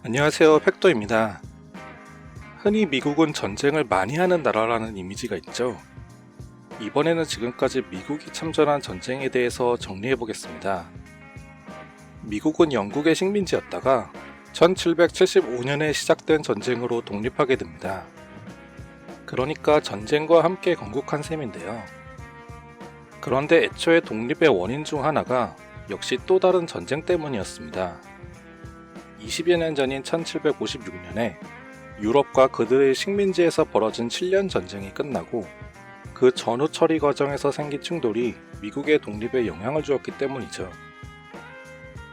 안녕하세요, 팩토입니다. 흔히 미국은 전쟁을 많이 하는 나라라는 이미지가 있죠. 이번에는 지금까지 미국이 참전한 전쟁에 대해서 정리해 보겠습니다. 미국은 영국의 식민지였다가 1775년에 시작된 전쟁으로 독립하게 됩니다. 그러니까 전쟁과 함께 건국한 셈인데요. 그런데 애초에 독립의 원인 중 하나가 역시 또 다른 전쟁 때문이었습니다. 20여 년 전인 1756년에 유럽과 그들의 식민지에서 벌어진 7년 전쟁이 끝나고 그 전후 처리 과정에서 생긴 충돌이 미국의 독립에 영향을 주었기 때문이죠.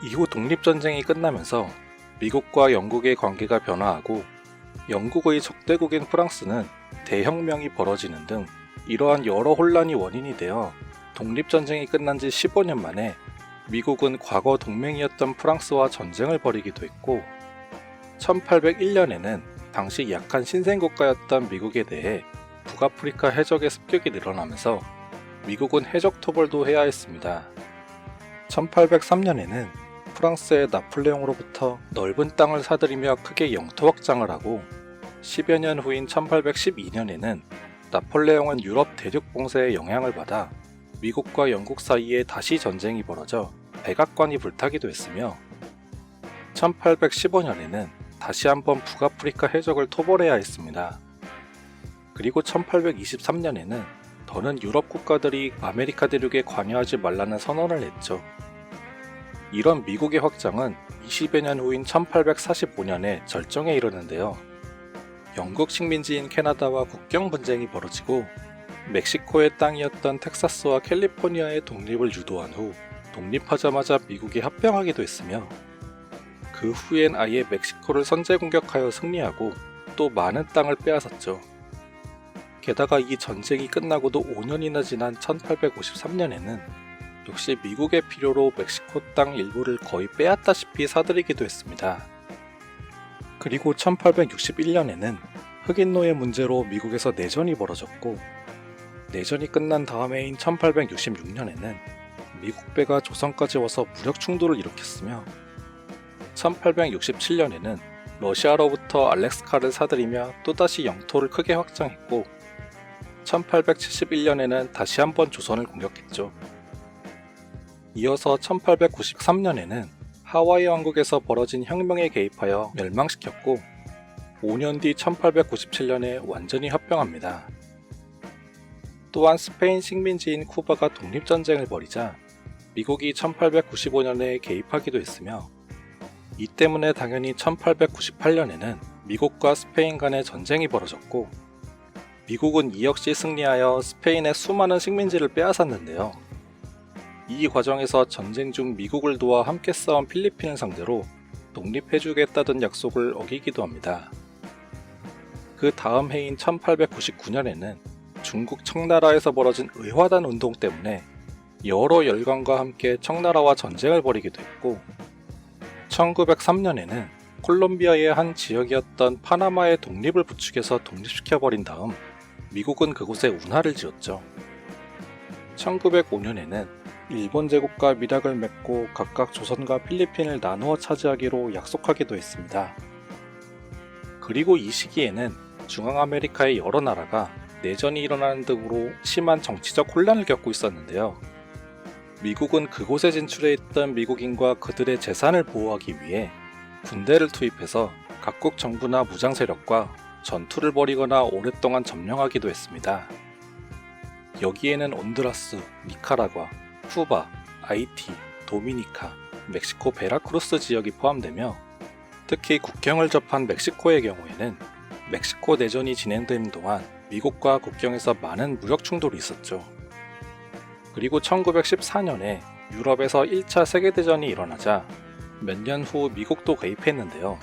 이후 독립전쟁이 끝나면서 미국과 영국의 관계가 변화하고 영국의 적대국인 프랑스는 대혁명이 벌어지는 등 이러한 여러 혼란이 원인이 되어 독립전쟁이 끝난 지 15년 만에 미국은 과거 동맹이었던 프랑스와 전쟁을 벌이기도 했고 1801년에는 당시 약한 신생국가였던 미국에 대해 북아프리카 해적의 습격이 늘어나면서 미국은 해적 토벌도 해야 했습니다. 1803년에는 프랑스의 나폴레옹으로부터 넓은 땅을 사들이며 크게 영토 확장을 하고 10여 년 후인 1812년에는 나폴레옹은 유럽 대륙 봉쇄의 영향을 받아 미국과 영국 사이에 다시 전쟁이 벌어져 백악관이 불타기도 했으며 1815년에는 다시 한번 북아프리카 해적을 토벌해야 했습니다. 그리고 1823년에는 더는 유럽 국가들이 아메리카 대륙에 관여하지 말라는 선언을 했죠. 이런 미국의 확장은 20여 년 후인 1845년에 절정에 이르는데요. 영국 식민지인 캐나다와 국경 분쟁이 벌어지고 멕시코의 땅이었던 텍사스와 캘리포니아의 독립을 유도한 후 독립하자마자 미국이 합병하기도 했으며 그 후엔 아예 멕시코를 선제 공격하여 승리하고 또 많은 땅을 빼앗았죠. 게다가 이 전쟁이 끝나고도 5년이나 지난 1853년에는 역시 미국의 필요로 멕시코 땅 일부를 거의 빼앗다시피 사들이기도 했습니다. 그리고 1861년에는 흑인노예 문제로 미국에서 내전이 벌어졌고 내전이 끝난 다음 해인 1866년에는 미국 배가 조선까지 와서 무력 충돌을 일으켰으며 1867년에는 러시아로부터 알래스카를 사들이며 또다시 영토를 크게 확장했고 1871년에는 다시 한번 조선을 공격했죠. 이어서 1893년에는 하와이 왕국에서 벌어진 혁명에 개입하여 멸망시켰고 5년 뒤 1897년에 완전히 합병합니다. 또한 스페인 식민지인 쿠바가 독립전쟁을 벌이자 미국이 1895년에 개입하기도 했으며 이 때문에 당연히 1898년에는 미국과 스페인 간의 전쟁이 벌어졌고 미국은 이 역시 승리하여 스페인의 수많은 식민지를 빼앗았는데요. 이 과정에서 전쟁 중 미국을 도와 함께 싸운 필리핀을 상대로 독립해주겠다던 약속을 어기기도 합니다. 그 다음 해인 1899년에는 중국 청나라에서 벌어진 의화단 운동 때문에 여러 열강과 함께 청나라와 전쟁을 벌이기도 했고 1903년에는 콜롬비아의 한 지역이었던 파나마의 독립을 부추겨서 독립시켜버린 다음 미국은 그곳에 운하를 지었죠. 1905년에는 일본 제국과 밀약을 맺고 각각 조선과 필리핀을 나누어 차지하기로 약속하기도 했습니다. 그리고 이 시기에는 중앙아메리카의 여러 나라가 내전이 일어나는 등으로 심한 정치적 혼란을 겪고 있었는데요. 미국은 그곳에 진출해 있던 미국인과 그들의 재산을 보호하기 위해 군대를 투입해서 각국 정부나 무장 세력과 전투를 벌이거나 오랫동안 점령하기도 했습니다. 여기에는 온두라스, 니카라과, 쿠바, 아이티, 도미니카, 멕시코 베라크루스 지역이 포함되며 특히 국경을 접한 멕시코의 경우에는 멕시코 내전이 진행되는 동안 미국과 국경에서 많은 무력 충돌이 있었죠. 그리고 1914년에 유럽에서 1차 세계대전이 일어나자 몇 년 후 미국도 개입했는데요.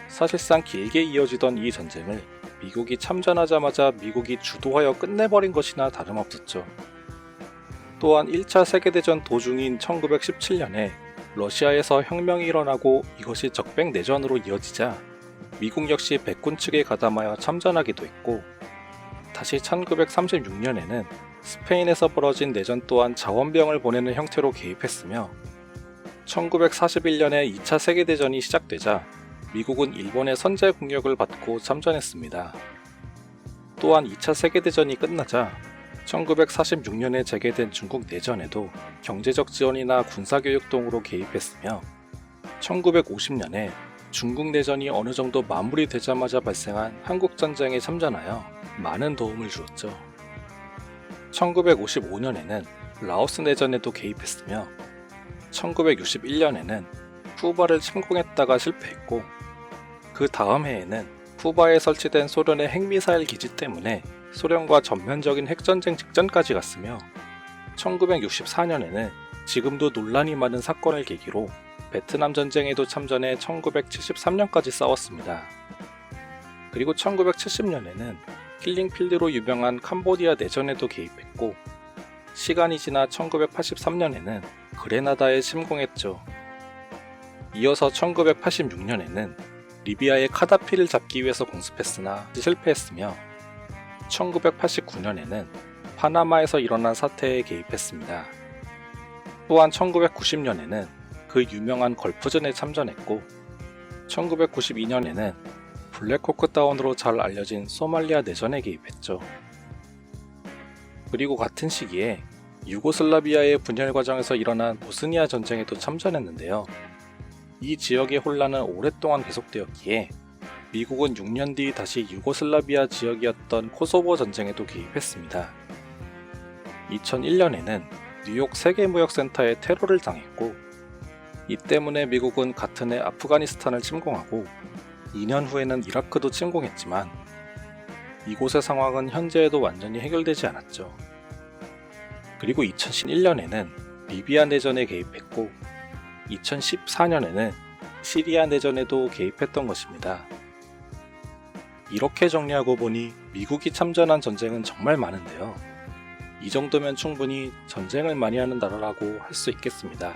사실상 길게 이어지던 이 전쟁을 미국이 참전하자마자 미국이 주도하여 끝내버린 것이나 다름없었죠. 또한 1차 세계대전 도중인 1917년에 러시아에서 혁명이 일어나고 이것이 적백내전으로 이어지자 미국 역시 백군 측에 가담하여 참전하기도 했고 다시 1936년에는 스페인에서 벌어진 내전 또한 자원병을 보내는 형태로 개입했으며 1941년에 2차 세계대전이 시작되자 미국은 일본의 선제 공격을 받고 참전했습니다. 또한 2차 세계대전이 끝나자 1946년에 재개된 중국 내전에도 경제적 지원이나 군사교육 등으로 개입했으며 1950년에 중국 내전이 어느 정도 마무리되자마자 발생한 한국전쟁에 참전하여 많은 도움을 주었죠. 1955년에는 라오스 내전에도 개입했으며 1961년에는 쿠바를 침공했다가 실패했고 그 다음 해에는 쿠바에 설치된 소련의 핵미사일 기지 때문에 소련과 전면적인 핵전쟁 직전까지 갔으며 1964년에는 지금도 논란이 많은 사건을 계기로 베트남 전쟁에도 참전해 1973년까지 싸웠습니다. 그리고 1970년에는 킬링필드로 유명한 캄보디아 내전에도 개입했고 시간이 지나 1983년에는 그레나다에 침공했죠. 이어서 1986년에는 리비아의 카다피를 잡기 위해서 공습했으나 실패했으며 1989년에는 파나마에서 일어난 사태에 개입했습니다. 또한 1990년에는 그 유명한 걸프전에 참전했고 1992년에는 블랙호크 다운으로 잘 알려진 소말리아 내전에 개입했죠. 그리고 같은 시기에 유고슬라비아의 분열 과정에서 일어난 보스니아 전쟁에도 참전했는데요. 이 지역의 혼란은 오랫동안 계속되었기에 미국은 6년 뒤 다시 유고슬라비아 지역이었던 코소보 전쟁에도 개입했습니다. 2001년에는 뉴욕 세계무역센터에 테러를 당했고 이 때문에 미국은 같은 해 아프가니스탄을 침공하고 2년 후에는 이라크도 침공했지만 이곳의 상황은 현재에도 완전히 해결되지 않았죠. 그리고 2011년에는 리비아 내전에 개입했고 2014년에는 시리아 내전에도 개입했던 것입니다. 이렇게 정리하고 보니 미국이 참전한 전쟁은 정말 많은데요. 이 정도면 충분히 전쟁을 많이 하는 나라라고 할 수 있겠습니다.